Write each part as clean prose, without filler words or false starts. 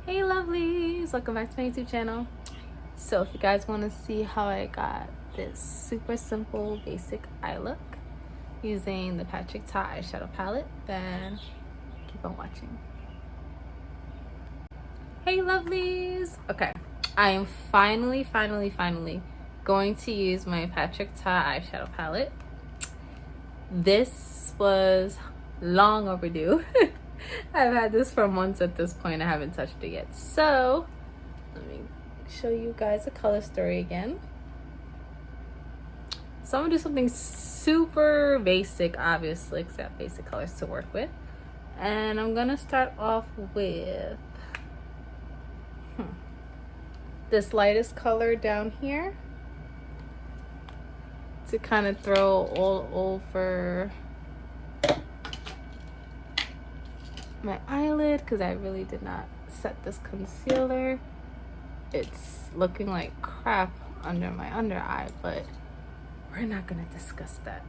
Hey lovelies, welcome back to my YouTube channel. So if you guys want to see how I got this super simple basic eye look using the Patrick Ta eyeshadow palette, then keep on watching. Hey lovelies, okay, I am finally going to use my Patrick Ta eyeshadow palette. This was long overdue. I've had this for months at this point. I haven't touched it yet. So let me show you guys the color story again. So I'm gonna do something super basic, obviously, because I have basic colors to work with. And I'm gonna start off with this lightest color down here to kind of throw all over my eyelid, because I really did not set this concealer. It's looking like crap under my under eye, but we're not gonna discuss that.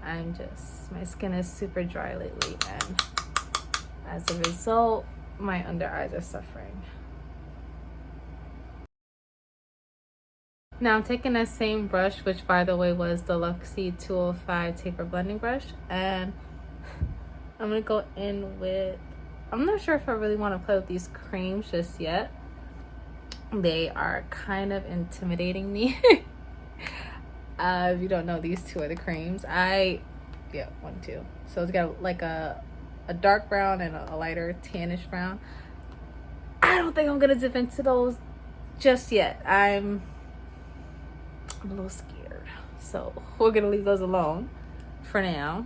My skin is super dry lately, and as a result, my under eyes are suffering. Now I'm taking that same brush, which by the way was the Luxie 205 taper blending brush, and I'm gonna go in with, I'm not sure if I really want to play with these creams just yet. They are kind of intimidating me. If you don't know, these two are the creams. One, two. So it's got like a dark brown and a lighter tannish brown. I don't think I'm gonna dip into those just yet. I'm a little scared. So we're gonna leave those alone for now.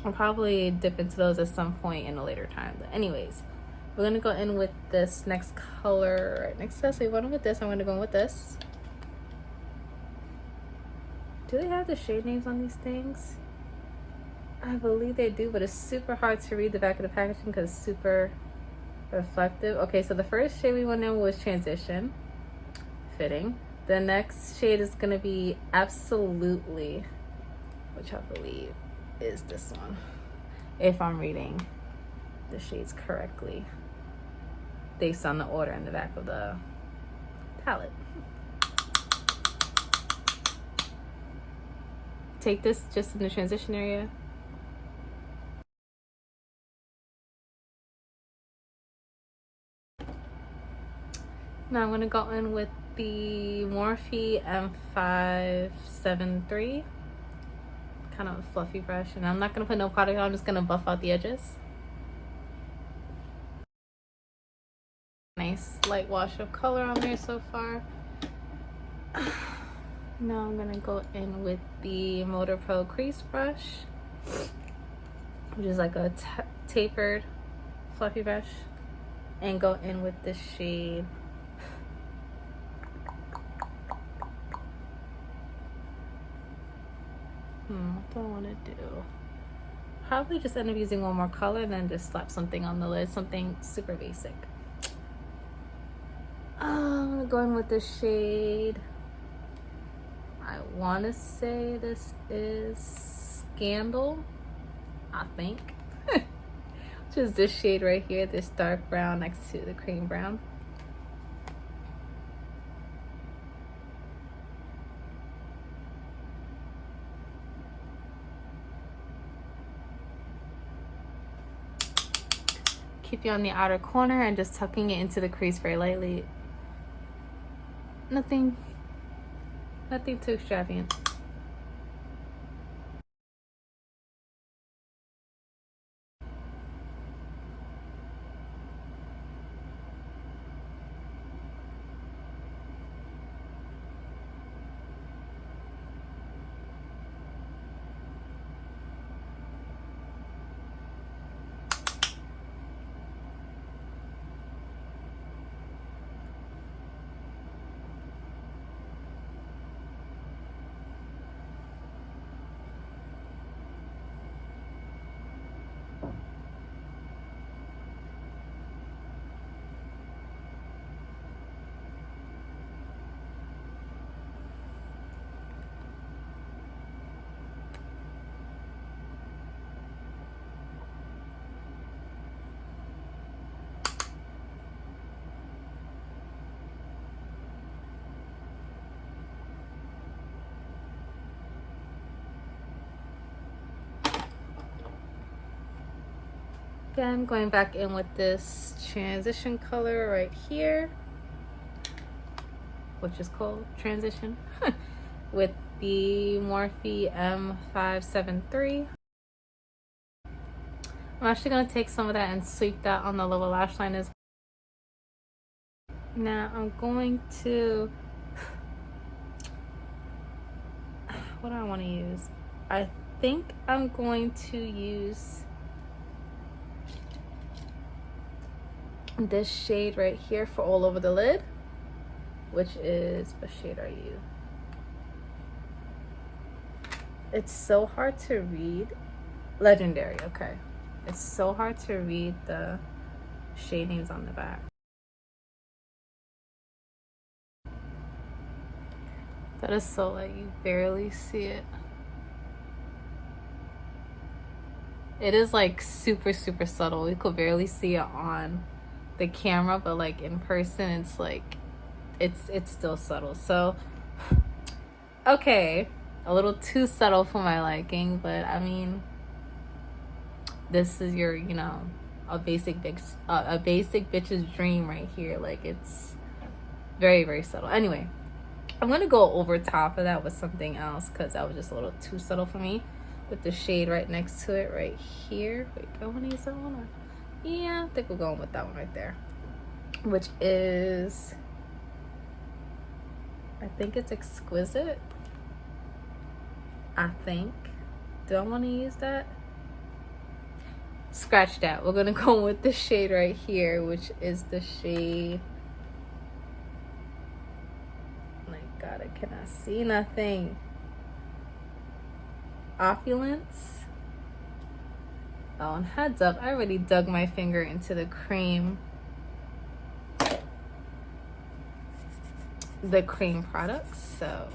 I'll probably dip into those at some point in a later time. But anyways, we're gonna go in with this next color right next to us. So you went with this, I'm gonna go in with this. Do they have the shade names on these things? I believe they do, but it's super hard to read the back of the packaging because it's super reflective. Okay, so the first shade we went in was Transition. Fitting. The next shade is gonna be Absolutely, which I believe is this one, if I'm reading the shades correctly based on the order in the back of the palette. Take this just in the transition area. Now I'm gonna go in with the Morphe M573, kind of a fluffy brush, and I'm not gonna put no product on, I'm just gonna buff out the edges. Nice light wash of color on there so far. Now I'm gonna go in with the Motor Pro crease brush, which is like a tapered fluffy brush, and go in with the shade what do I want to do? Probably just end up using one more color and then just slap something on the lid, something super basic. I'm gonna go in with the shade, I want to say this is Scandal, I think. Which is this shade right here, this dark brown next to the cream brown. Keep you on the outer corner and just tucking it into the crease very lightly. Nothing too extravagant. Again, going back in with this transition color right here, which is called Transition, with the Morphe M573. I'm actually going to take some of that and sweep that on the lower lash line as well. Now I'm going to, what do I want to use? I think I'm going to use this shade right here for all over the lid, which is, what shade are you? It's so hard to read. Legendary, okay. It's so hard to read the shade names on the back. That is so like you barely see it. It is like super subtle. You could barely see it on the camera, but like in person it's like it's still subtle. So okay, a little too subtle for my liking, but I mean, this is your, you know, a basic bitch's dream right here. Like, it's very subtle. Anyway, I'm gonna go over top of that with something else because that was just a little too subtle for me, with the shade right next to it right here. Wait, do I want to use that one? Or... yeah, I think we're going with that one right there, which is, I think it's Exquisite. I think. Do I want to use that? Scratch that. We're gonna go with the shade right here, which is the shade, my god, I cannot see nothing. Opulence. Oh, and heads up, I already dug my finger into the cream products, so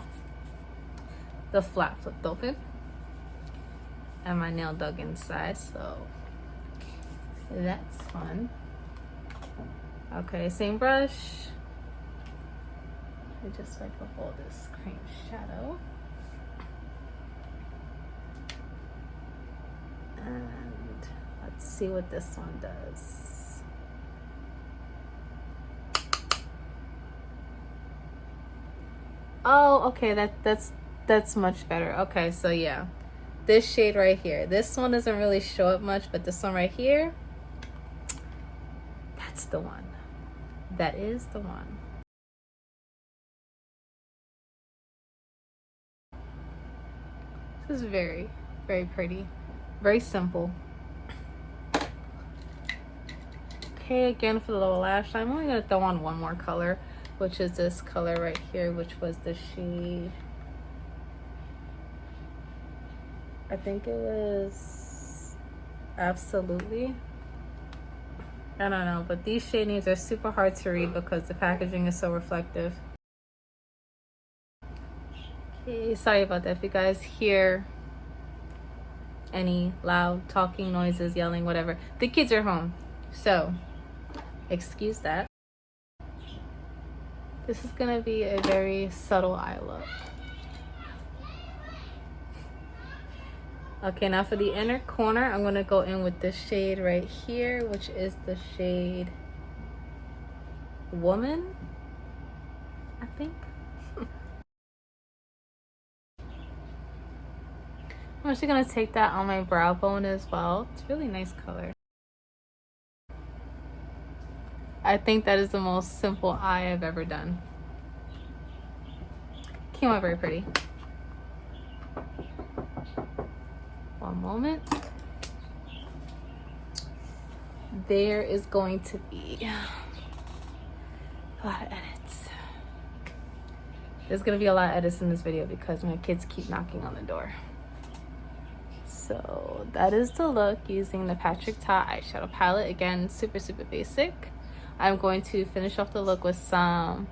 the flap flipped open and my nail dug inside, so that's fun. Okay, same brush. I just wipe up all this cream shadow. And let's see what this one does. Oh, okay, that's much better. Okay, so yeah, this shade right here, this one doesn't really show up much, but this one right here, that's the one. That is the one. This is very pretty, very simple. Okay, again for the lower lash line, I'm only gonna throw on one more color, which is this color right here, which was the shade, I think it was Absolutely. I don't know, but these shade names are super hard to read because the packaging is so reflective. Okay, sorry about that. If you guys hear any loud talking noises, yelling, whatever, the kids are home, so excuse that. This is gonna be a very subtle eye look. Okay, now for the inner corner, I'm gonna go in with this shade right here, which is the shade Woman, I think. I'm actually gonna take that on my brow bone as well. It's a really nice color. I think that is the most simple eye I've ever done. Came out very pretty. One moment. There is going to be a lot of edits. There's gonna be a lot of edits in this video because my kids keep knocking on the door. So that is the look using the Patrick Ta eyeshadow palette. Again, super basic. I'm going to finish off the look with some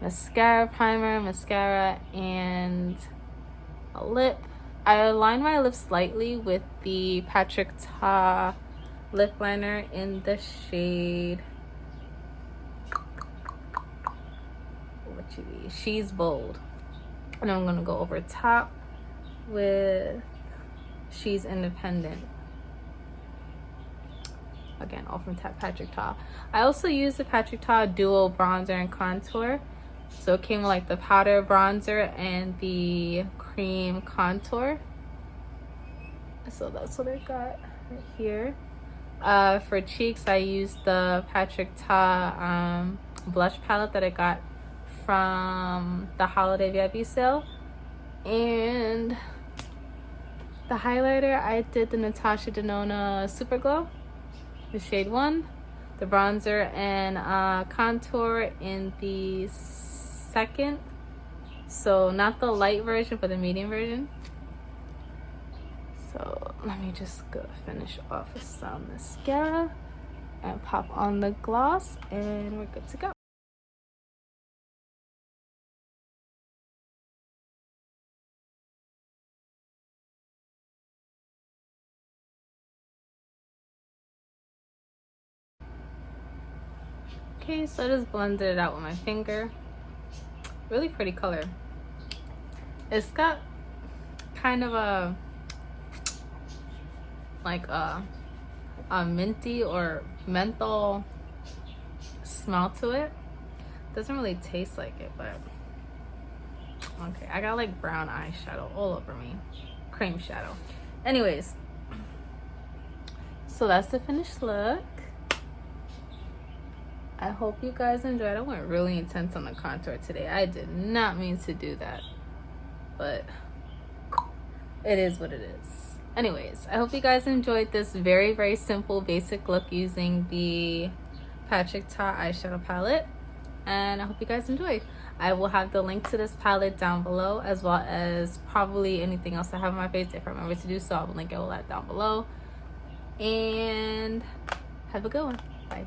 mascara primer, and a lip. I aligned my lips slightly with the Patrick Ta lip liner in the shade, what you be? She's Bold. And I'm gonna go over top with She's Independent. Again, all from Patrick Ta. I also used the Patrick Ta Duo Bronzer and Contour. So it came with like the powder bronzer and the cream contour. So that's what I got right here. For cheeks, I used the Patrick Ta blush palette that I got from the holiday VIP sale. And the highlighter, I did the Natasha Denona Super Glow, the shade 1. The bronzer and contour in the second, so not the light version but the medium version. So let me just go finish off with some mascara and pop on the gloss, and we're good to go. Okay, so I just blended it out with my finger. Really pretty color. It's got kind of a like a minty or menthol smell to it. Doesn't really taste like it, but okay. I got like brown eyeshadow all over me, cream shadow. Anyways, so that's the finished look. I hope you guys enjoyed. I went really intense on the contour today. I did not mean to do that, but it is what it is. Anyways, I hope you guys enjoyed this very, very simple, basic look using the Patrick Ta eyeshadow palette, and I hope you guys enjoyed. I will have the link to this palette down below, as well as probably anything else I have on my face. If I remember to do so, I will link it all that down below. And have a good one. Bye.